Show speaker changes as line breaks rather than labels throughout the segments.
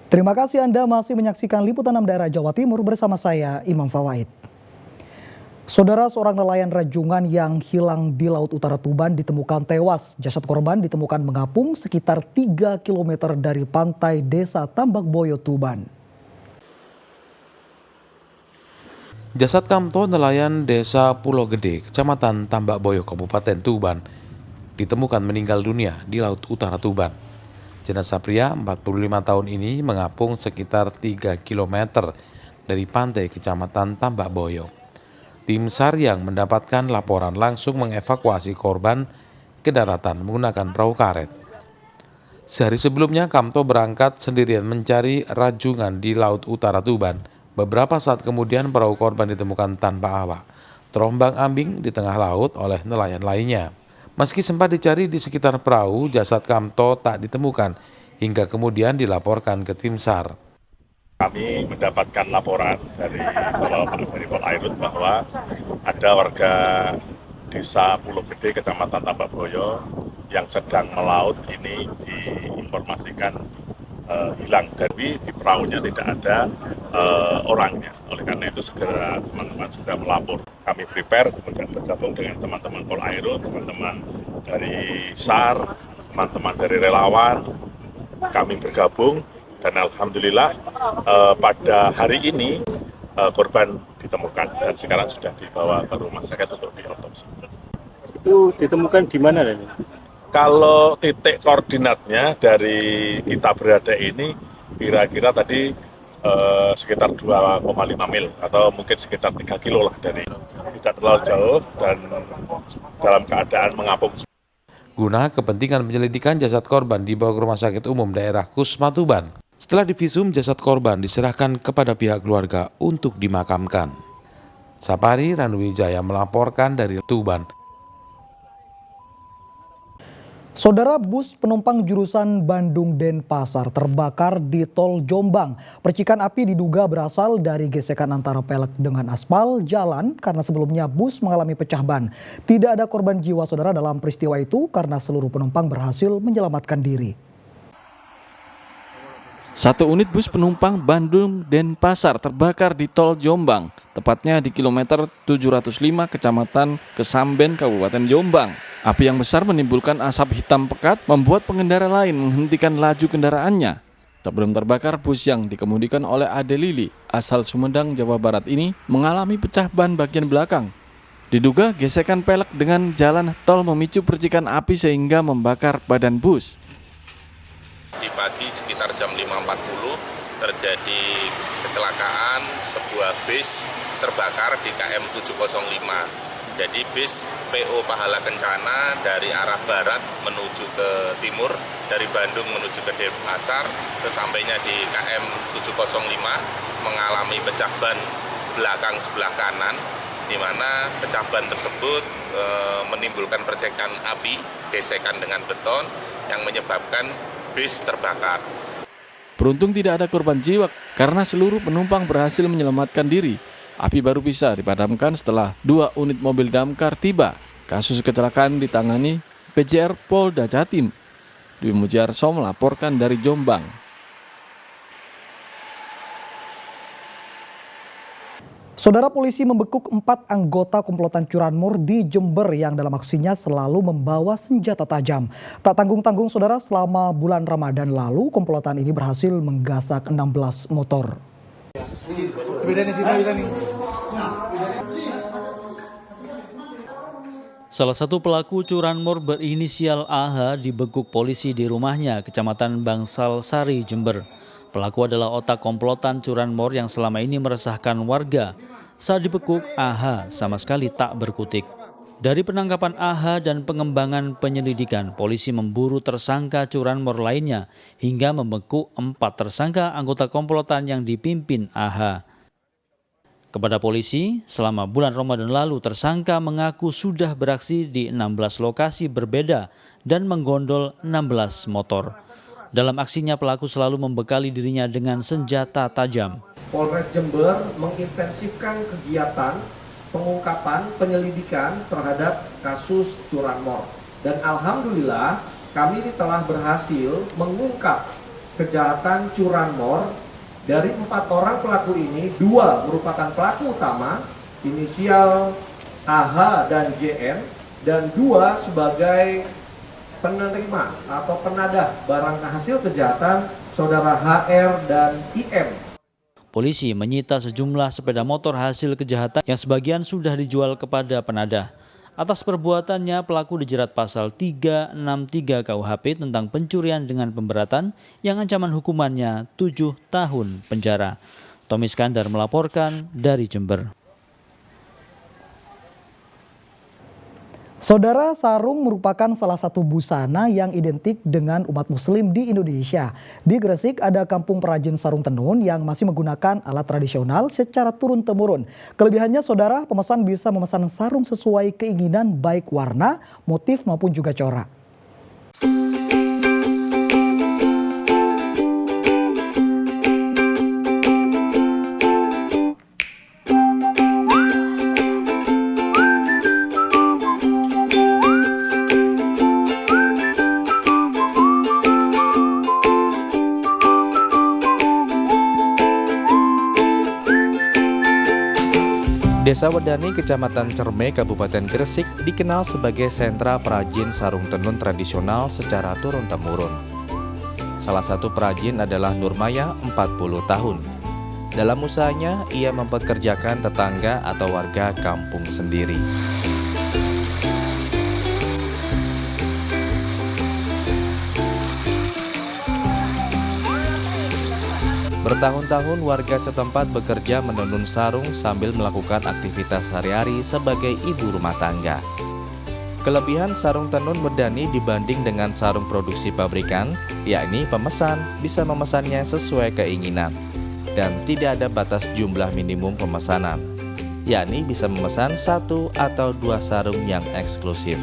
Terima kasih Anda masih menyaksikan Liputan 6 Daerah Jawa Timur bersama saya, Imam Fawaid. Saudara, seorang nelayan rajungan yang hilang di Laut Utara Tuban ditemukan tewas. Jasad korban ditemukan mengapung sekitar 3 km dari pantai Desa Tambak Boyo, Tuban.
Jasad Kamto, nelayan Desa Pulau Gede, Kecamatan Tambak Boyo, Kabupaten Tuban, ditemukan meninggal dunia di Laut Utara Tuban. Jenazah pria 45 tahun ini mengapung sekitar 3 km dari pantai Kecamatan Tambak Boyo. Tim SAR yang mendapatkan laporan langsung mengevakuasi korban ke daratan menggunakan perahu karet. Sehari sebelumnya, Kamto berangkat sendirian mencari rajungan di Laut Utara Tuban. Beberapa saat kemudian perahu korban ditemukan tanpa awak, terombang-ambing di tengah laut oleh nelayan lainnya. Meski sempat dicari di sekitar perahu, jasad Kamto tak ditemukan hingga kemudian dilaporkan ke tim SAR.
Kami mendapatkan laporan dari Polairut bahwa ada warga Desa Pulau Gede, Kecamatan Tambak Boyo yang sedang melaut ini diinformasikan hilang, dari di perahunya tidak ada orangnya. Oleh karena itu segera teman-teman segera melapor. Kami prepare, kemudian bergabung dengan teman-teman Polairut, teman-teman dari SAR, teman-teman dari relawan, kami bergabung. Dan alhamdulillah pada hari ini korban ditemukan dan sekarang sudah dibawa ke rumah sakit untuk diotopsi.
Itu ditemukan di mana ini?
Kalau titik koordinatnya dari kita berada ini kira-kira tadi sekitar 2,5 mil atau mungkin sekitar 3 kilo lah, dari tidak terlalu jauh dan dalam keadaan mengapung.
Guna kepentingan penyelidikan, jasad korban dibawa ke Rumah Sakit Umum Daerah Kusma Tuban. Setelah divisum, jasad korban diserahkan kepada pihak keluarga untuk dimakamkan. Sapari Ranuwijaya melaporkan dari Tuban.
Saudara, bus penumpang jurusan Bandung-Denpasar terbakar di Tol Jombang. Percikan api diduga berasal dari gesekan antara pelek dengan aspal jalan karena sebelumnya bus mengalami pecah ban. Tidak ada korban jiwa, saudara, dalam peristiwa itu karena seluruh penumpang berhasil menyelamatkan diri.
Satu unit bus penumpang Bandung-Denpasar terbakar di Tol Jombang, tepatnya di kilometer 705 Kecamatan Kesamben, Kabupaten Jombang. Api yang besar menimbulkan asap hitam pekat membuat pengendara lain menghentikan laju kendaraannya. Sebelum terbakar, bus yang dikemudikan oleh Ade Lili asal Sumedang, Jawa Barat ini mengalami pecah ban bagian belakang. Diduga gesekan pelek dengan jalan tol memicu percikan api sehingga membakar badan bus.
Di pagi sekitar jam 5.40 terjadi kecelakaan, sebuah bis terbakar di KM 705. Jadi bis PO Pahala Kencana dari arah barat menuju ke timur, dari Bandung menuju ke Denpasar, sesampainya di KM 705 mengalami pecah ban belakang sebelah kanan, di mana pecah ban tersebut menimbulkan percikan api, gesekan dengan beton yang menyebabkan bis terbakar.
Beruntung tidak ada korban jiwa karena seluruh penumpang berhasil menyelamatkan diri. Api baru bisa dipadamkan setelah 2 unit mobil damkar tiba. Kasus kecelakaan ditangani PJR Polda Jatim. Dwi Mujiarso melaporkan dari Jombang.
Saudara, polisi membekuk 4 anggota komplotan curanmor di Jember yang dalam aksinya selalu membawa senjata tajam. Tak tanggung-tanggung, saudara, selama bulan Ramadan lalu komplotan ini berhasil menggasak 16 motor.
Salah satu pelaku curanmor berinisial AH dibekuk polisi di rumahnya, Kecamatan Bangsal Sari, Jember. Pelaku adalah otak komplotan curanmor yang selama ini meresahkan warga. Saat dibekuk, AH sama sekali tak berkutik. Dari penangkapan AH dan pengembangan penyelidikan, polisi memburu tersangka curanmor lainnya hingga membekuk 4 tersangka anggota komplotan yang dipimpin AH. Kepada polisi, selama bulan Ramadan lalu tersangka mengaku sudah beraksi di 16 lokasi berbeda dan menggondol 16 motor. Dalam aksinya, pelaku selalu membekali dirinya dengan senjata tajam.
Polres Jember mengintensifkan kegiatan pengungkapan penyelidikan terhadap kasus curanmor. Dan alhamdulillah kami ini telah berhasil mengungkap kejahatan curanmor. Dari 4 orang pelaku ini, 2 merupakan pelaku utama, inisial AH dan JN, dan 2 sebagai penerima atau penadah barang hasil kejahatan saudara HR dan IM.
Polisi menyita sejumlah sepeda motor hasil kejahatan yang sebagian sudah dijual kepada penadah. Atas perbuatannya, pelaku dijerat pasal 363 KUHP tentang pencurian dengan pemberatan yang ancaman hukumannya 7 tahun penjara. Tommy Skandar melaporkan dari Jember.
Saudara, sarung merupakan salah satu busana yang identik dengan umat muslim di Indonesia. Di Gresik ada kampung perajin sarung tenun yang masih menggunakan alat tradisional secara turun-temurun. Kelebihannya saudara, pemesan bisa memesan sarung sesuai keinginan baik warna, motif maupun juga corak.
Desa Wedani, Kecamatan Cerme, Kabupaten Gresik dikenal sebagai sentra perajin sarung tenun tradisional secara turun-temurun. Salah satu perajin adalah Nurmaya, 40 tahun. Dalam usahanya, ia mempekerjakan tetangga atau warga kampung sendiri. Bertahun-tahun warga setempat bekerja menenun sarung sambil melakukan aktivitas sehari-hari sebagai ibu rumah tangga. Kelebihan sarung tenun Wedani dibanding dengan sarung produksi pabrikan, yakni pemesan bisa memesannya sesuai keinginan dan tidak ada batas jumlah minimum pemesanan, yakni bisa memesan 1 atau 2 sarung yang eksklusif.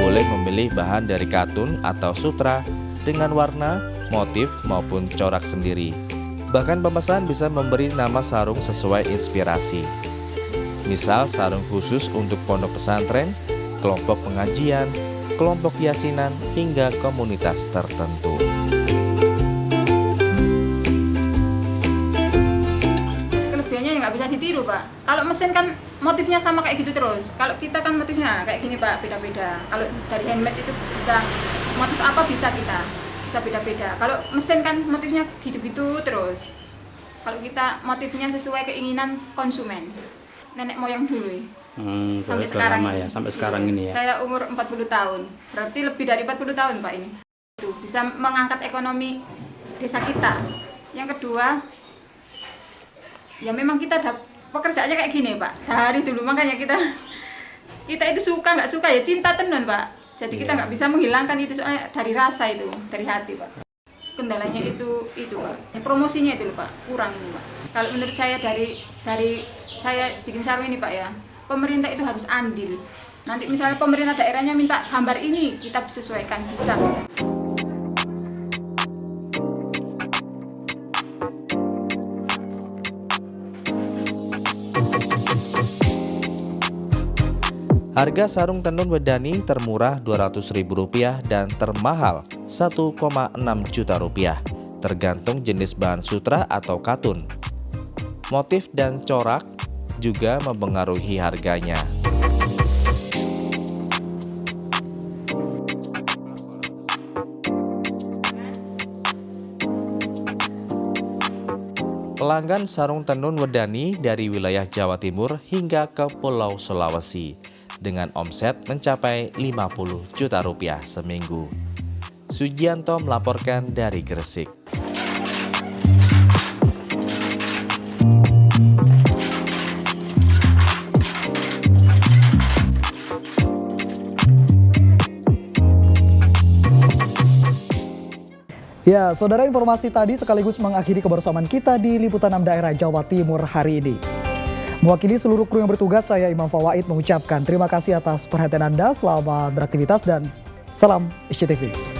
Boleh memilih bahan dari katun atau sutra dengan warna, motif maupun corak sendiri. Bahkan pemesan bisa memberi nama sarung sesuai inspirasi. Misal sarung khusus untuk pondok pesantren, kelompok pengajian, kelompok yasinan, hingga komunitas tertentu.
Kelebihannya nggak bisa ditiru, Pak. Kalau mesin kan motifnya sama kayak gitu terus. Kalau kita kan motifnya kayak gini, Pak, beda-beda. Kalau dari handmade itu bisa motif apa bisa kita, bisa beda-beda. Kalau mesin kan motifnya gitu-gitu terus. Kalau kita motifnya sesuai keinginan konsumen, nenek moyang dulu ya. Sampai sekarang
lama ya, sampai sekarang ini ya.
Saya umur 40 tahun, berarti lebih dari 40 tahun, Pak, ini. Itu bisa mengangkat ekonomi desa kita. Yang kedua, ya memang kita pekerjaannya kayak gini, Pak. Dari dulu makanya kita itu suka nggak suka ya cinta tenun, Pak. Jadi kita nggak bisa menghilangkan itu soalnya dari rasa itu, dari hati, Pak. Kendalanya itu Pak. Promosinya itu loh, Pak, kurang ini, Pak. Kalau menurut saya dari saya bikin sarung ini, Pak, ya, pemerintah itu harus andil. Nanti misalnya pemerintah daerahnya minta gambar ini, kita sesuaikan bisa.
Harga sarung tenun Wedani termurah Rp200.000 dan termahal Rp1,6 juta, tergantung jenis bahan sutra atau katun. Motif dan corak juga mempengaruhi harganya. Pelanggan sarung tenun Wedani dari wilayah Jawa Timur hingga ke Pulau Sulawesi dengan omset mencapai Rp50 juta seminggu. Sujianto melaporkan dari Gresik.
Ya, saudara, informasi tadi sekaligus mengakhiri kebersamaan kita di Liputan 6 Daerah Jawa Timur hari ini. Mewakili seluruh kru yang bertugas, saya Imam Fawaid mengucapkan terima kasih atas perhatian Anda, selamat beraktivitas dan salam SCTV.